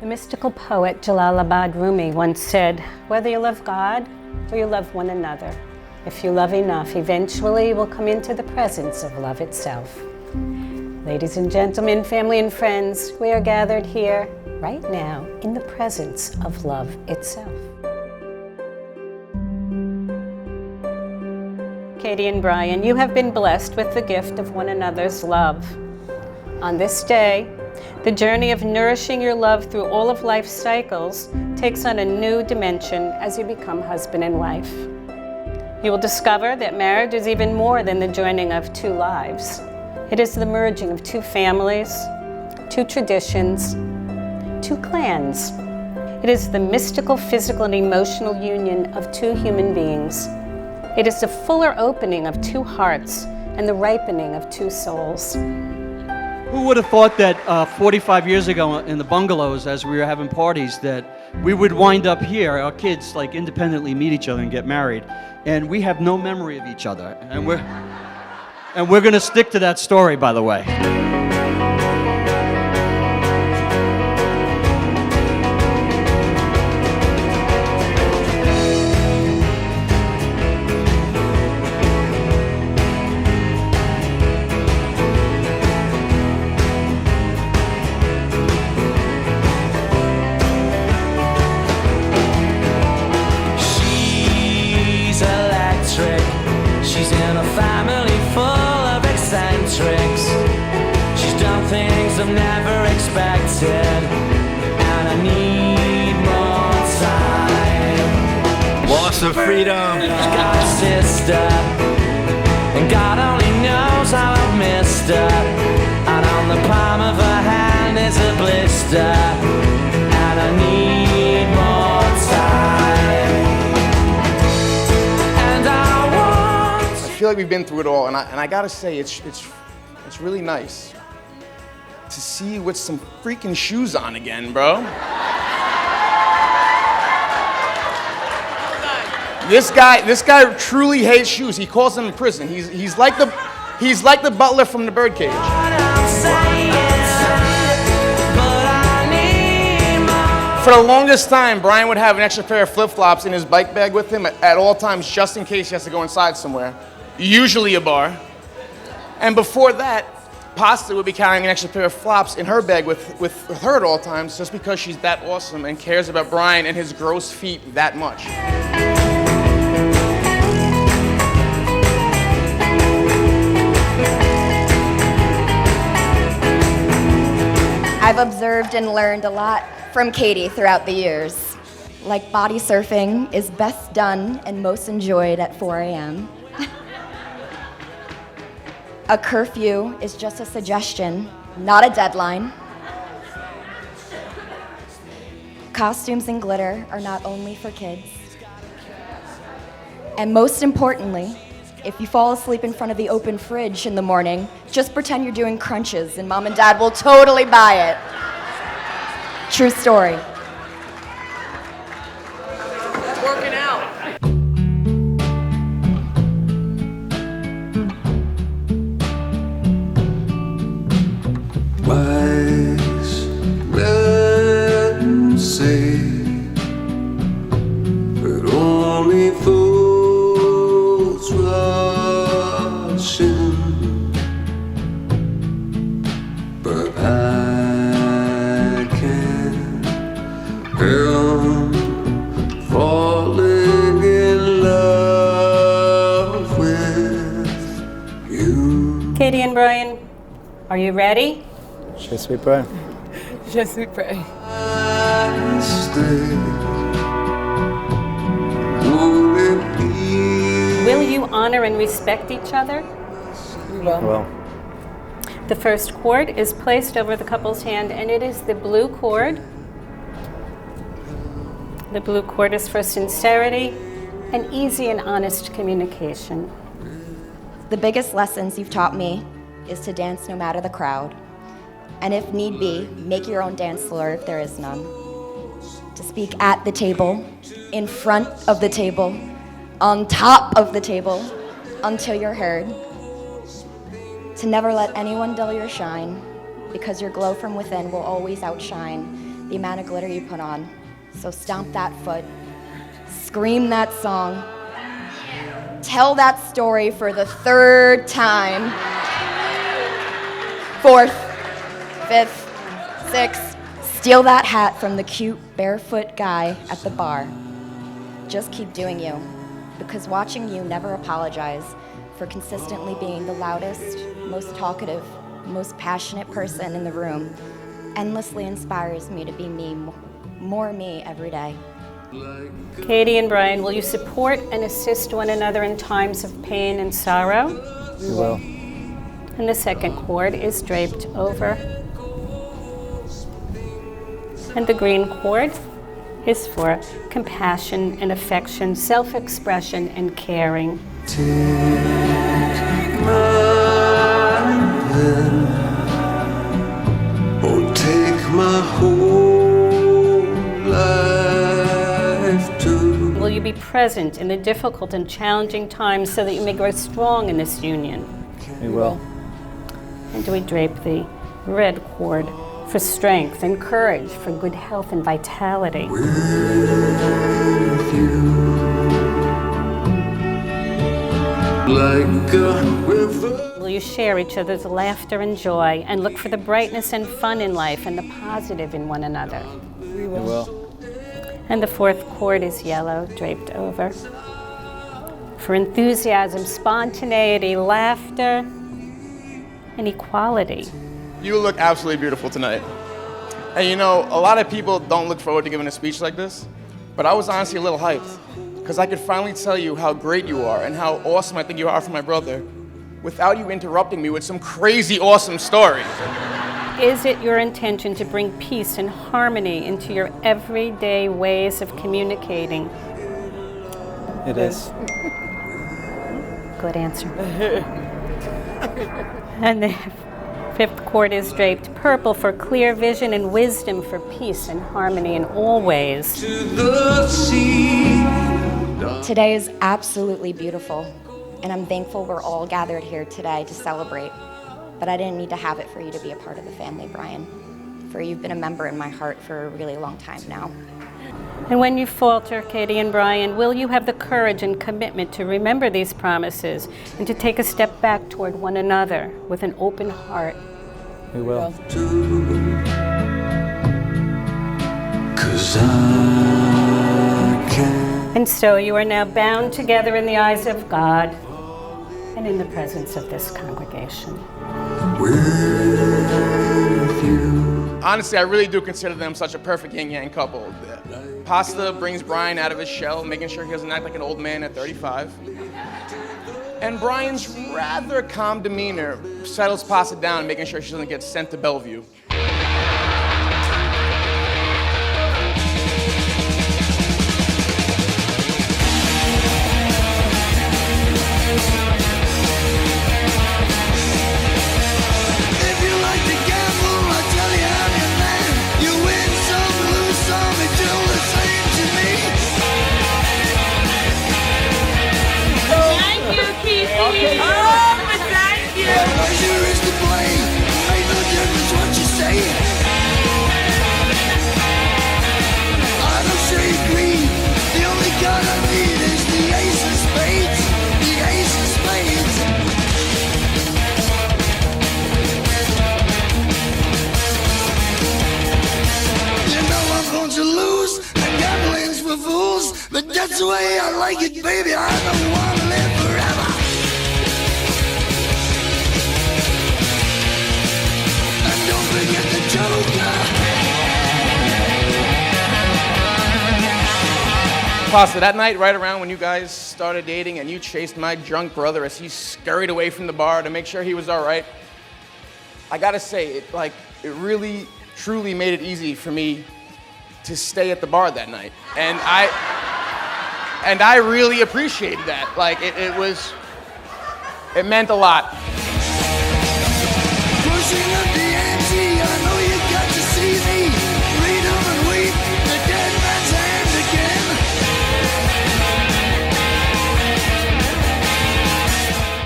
The mystical poet Jalalabad Rumi once said, "Whether you love God or you love one another, if you love enough, eventually you will come into the presence of love itself." Ladies and gentlemen, family and friends, we are gathered here right now in the presence of love itself. Katie and Brian, you have been blessed with the gift of one another's love. On this day, the journey of nourishing your love through all of life's cycles takes on a new dimension as you become husband and wife. You will discover that marriage is even more than the joining of two lives. It is the merging of two families, two traditions, two clans. It is the mystical, physical, and emotional union of two human beings. It is the fuller opening of two hearts and the ripening of two souls. Who would have thought that 45 years ago in the bungalows, as we were having parties, that we would wind up here, our kids like independently meet each other and get married, and we have no memory of each other, and we're going to stick to that story, by the way. She's in a family full of eccentrics. She's done things I've never expected, and I need more time. Loss of freedom. She's got a sister, and God only knows how I've missed her. And on the palm of her hand is a blister, and I need more time. I feel like we've been through it all, and I gotta say, it's really nice to see you with some freaking shoes on again, bro. This guy truly hates shoes. He calls them in prison. He's like the butler from the birdcage. For the longest time, Brian would have an extra pair of flip-flops in his bike bag with him at all times, just in case he has to go inside somewhere. Usually a bar. And before that, Pastina would be carrying an extra pair of flops in her bag with her at all times, just because she's that awesome and cares about Brian and his gross feet that much. I've observed and learned a lot from Katie throughout the years. Like body surfing is best done and most enjoyed at 4 a.m. A curfew is just a suggestion, not a deadline. Costumes and glitter are not only for kids. And most importantly, if you fall asleep in front of the open fridge in the morning, just pretend you're doing crunches and mom and dad will totally buy it. True story. It's working out. Wise men say that only fools rush in, but I can't help falling in love with you. Katie and Brian, are you ready? Je suis prêt. Je suis prêt. Will you honor and respect each other? We will. Well, The first cord is placed over the couple's hand, and it is the blue cord. The blue cord is for sincerity and easy and honest communication. The biggest lessons you've taught me is to dance no matter the crowd. And if need be, make your own dance floor if there is none. To speak at the table, in front of the table, on top of the table, until you're heard. To never let anyone dull your shine, because your glow from within will always outshine the amount of glitter you put on. So stomp that foot, scream that song, tell that story for the third time, fourth, fifth, sixth, steal that hat from the cute barefoot guy at the bar. Just keep doing you, because watching you never apologize for consistently being the loudest, most talkative, most passionate person in the room endlessly inspires me to be me, more me every day. Katie and Brian, will you support and assist one another in times of pain and sorrow? We will. And the second cord is draped over. And the green cord is for compassion and affection, self-expression and caring. Take my hand, oh, take my whole life too. Will you be present in the difficult and challenging times so that you may grow strong in this union? We will. And do we drape the red cord for strength and courage, for good health and vitality? With you, like a river. Will you share each other's laughter and joy and look for the brightness and fun in life and the positive in one another? We will. And the fourth cord is yellow, draped over. For enthusiasm, spontaneity, laughter, and equality. You look absolutely beautiful tonight. And you know, a lot of people don't look forward to giving a speech like this, but I was honestly a little hyped, because I could finally tell you how great you are and how awesome I think you are for my brother, without you interrupting me with some crazy awesome story. Is it your intention to bring peace and harmony into your everyday ways of communicating? It is. Good answer. And the fifth cord is draped purple for clear vision and wisdom, for peace and harmony in all ways. To the sea. Today is absolutely beautiful, and I'm thankful we're all gathered here today to celebrate. But I didn't need to have it for you to be a part of the family, Brian, for you've been a member in my heart for a really long time now. And when you falter, Katie and Brian, will you have the courage and commitment to remember these promises and to take a step back toward one another with an open heart? We will. 'Cause I can't. And so you are now bound together in the eyes of God and in the presence of this congregation. With you. Honestly, I really do consider them such a perfect yin-yang couple. Pasta brings Brian out of his shell, making sure he doesn't act like an old man at 35. And Brian's rather calm demeanor settles Pasta down, making sure she doesn't get sent to Bellevue. But that's the way I like it, baby. I don't want to live forever. And don't forget the Joker. Pasta, that night right around when you guys started dating and you chased my drunk brother as he scurried away from the bar to make sure he was all right, I gotta say, it really, truly made it easy for me to stay at the bar that night. And I really appreciated that. It meant a lot. Pushing up the ante, I know you got to see me. Read 'em and weep, the dead man's hands again.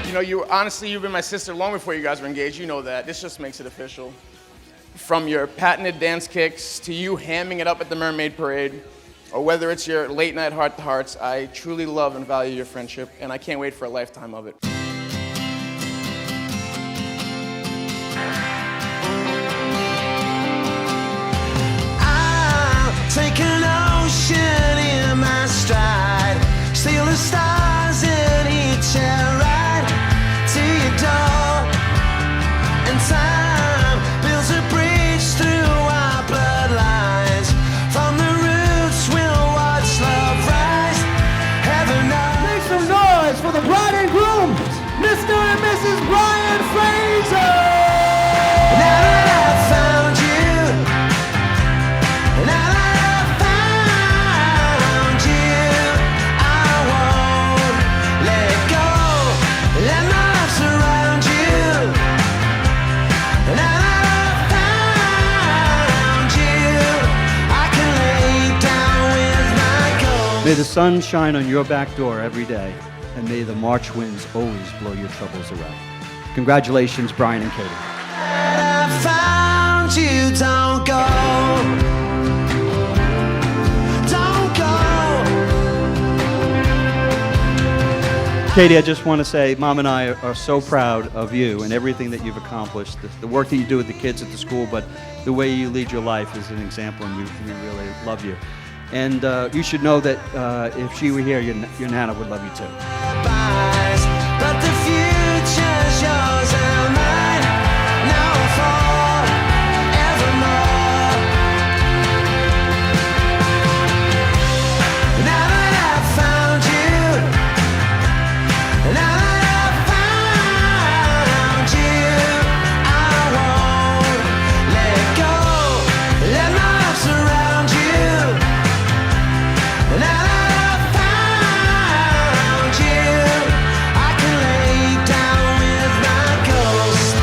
You know, honestly, you've been my sister long before you guys were engaged. You know that. This just makes it official. from your patented dance kicks to you hamming it up at the Mermaid Parade, or whether it's your late night heart-to-hearts, I truly love and value your friendship, and I can't wait for a lifetime of it. Take an ocean in my stride, steal the stars in each ride to your door, and time builds a bridge through our bloodlines. From the roots we'll watch love rise. Heaven knows. Make some noise for the bride and groom, Mr. and Mrs. Brian Fraser. Now that I've found you, now that May the sun shine on your back door every day, and may the March winds always blow your troubles away. Congratulations, Brian and Katie. I found you, don't go. Don't go. Katie, I just want to say, Mom and I are so proud of you and everything that you've accomplished, the work that you do with the kids at the school, but the way you lead your life is an example, and we really love you. And you should know that if she were here, your Nana would love you too. But the future's yours and mine, now and forevermore. Now that I've found you, now that I've found you, I won't let go. Let my arms surround you. Now that I've found you, I can lay down with my ghost.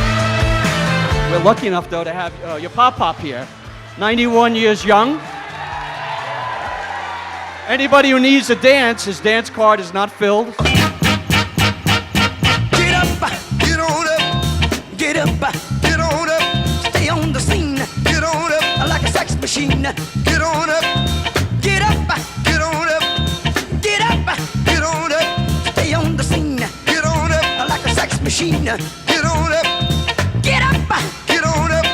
We're lucky enough, though, to have your Pop-Pop here, 91 years young. Anybody who needs a dance, his dance card is not filled. Get up, get on up, get up, get on up. Stay on the scene, get on up, like a sex machine. Get on up, get up, get on up, get up, get on up. Stay on the scene, get on up, like a sex machine. Get on up, get up, get on up.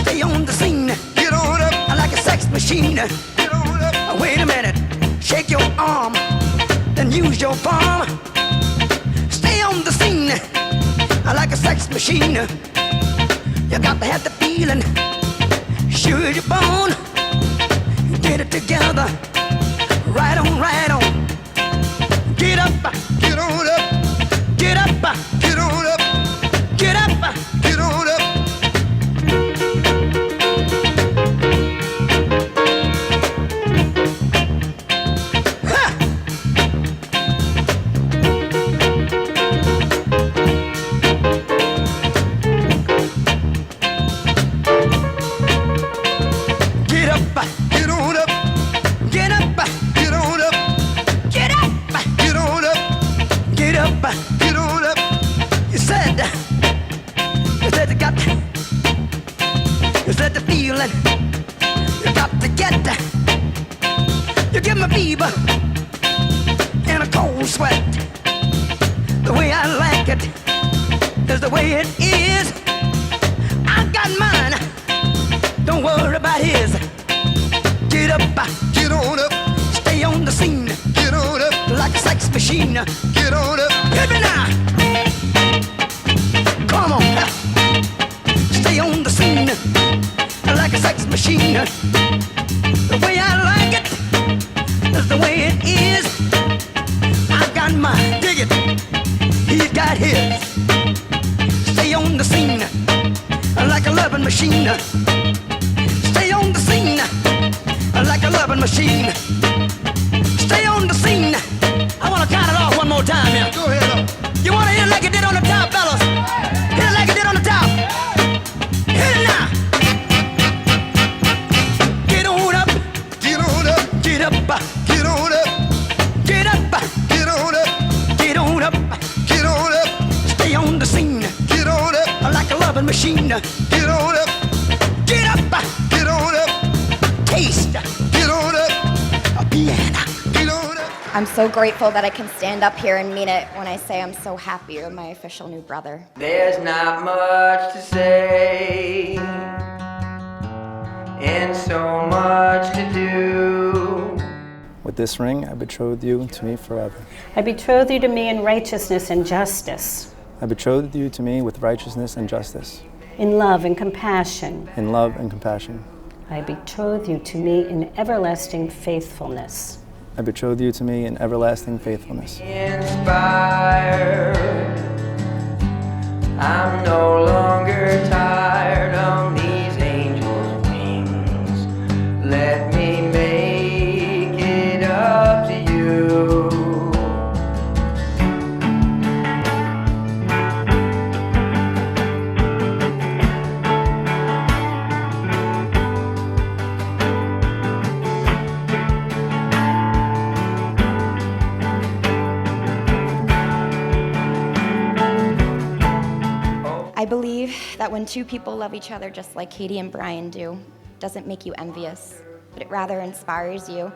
Stay on the scene, get on up, like a sex machine. Get on up. Wait a minute, shake your arm, then use your palm. Stay on the scene, like a sex machine. You got to have the feeling, sure you're born. Get it together, right on, right on. Get up, get on up, get up, get on up, get up, get on up. Ha! Get up, get on up, get up, get on up, get up, get on up, get up, get on up. You said you said the feeling, you got to get that. You give me fever and a cold sweat. The way I like it is the way it is. I got mine, don't worry about his. Get up, get on up, stay on the scene. Get on up, like a sex machine. Get on up, hit me now. Come on, stay on the scene, like a sex machine. The way I like it is the way it is. I got mine, dig it. He's got his. Stay on the scene, like a loving machine. Stay on the scene, like a loving machine. Stay on the scene. I want to count it off one more time here. Go ahead. You want to hit it like it did on the top, fellas? Hit it like it did on the top. Hit it now. Get on up, Get on up, get up, get on up, get up, get on up, get on up. get on up, Stay on the scene, get on up, like a loving machine. get on up. Get up. taste. Get on up, piano. Get on up. I'm so grateful that I can stand up here and mean it when I say I'm so happy you're my official new brother. There's not much to say, and so much to do. With this ring, I betroth you to me forever. I betroth you to me in righteousness and justice, I betroth you to me with righteousness and justice, in love and compassion. in love and compassion. I betroth you to me in everlasting faithfulness. I betroth you to me in everlasting faithfulness. Inspired, I'm no longer tired on these angels' wings. Let me make it up to you. I believe that when two people love each other just like Katie and Brian do, it doesn't make you envious, but it rather inspires you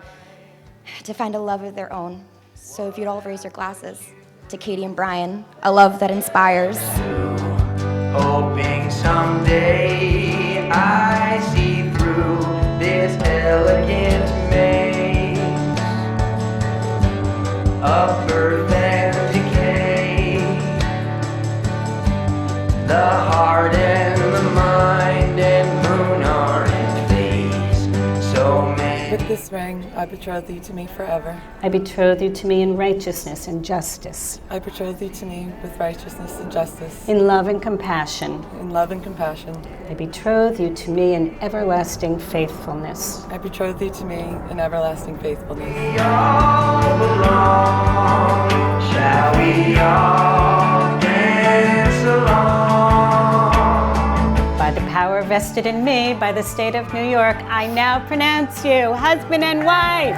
to find a love of their own. So if you'd all raise your glasses to Katie and Brian, a love that inspires. Hoping someday I see through this elegant maze of birth and decay. The heart and the mind and moon are in phase. So many. With this ring, I betroth you to me forever. I betroth you to me in righteousness and justice, I betroth you to me with righteousness and justice, in love and compassion. in love and compassion. I betroth you to me in everlasting faithfulness. I betroth you to me in everlasting faithfulness. We all belong. Shall we all dance along? By the power vested in me by the state of New York, I now pronounce you husband and wife.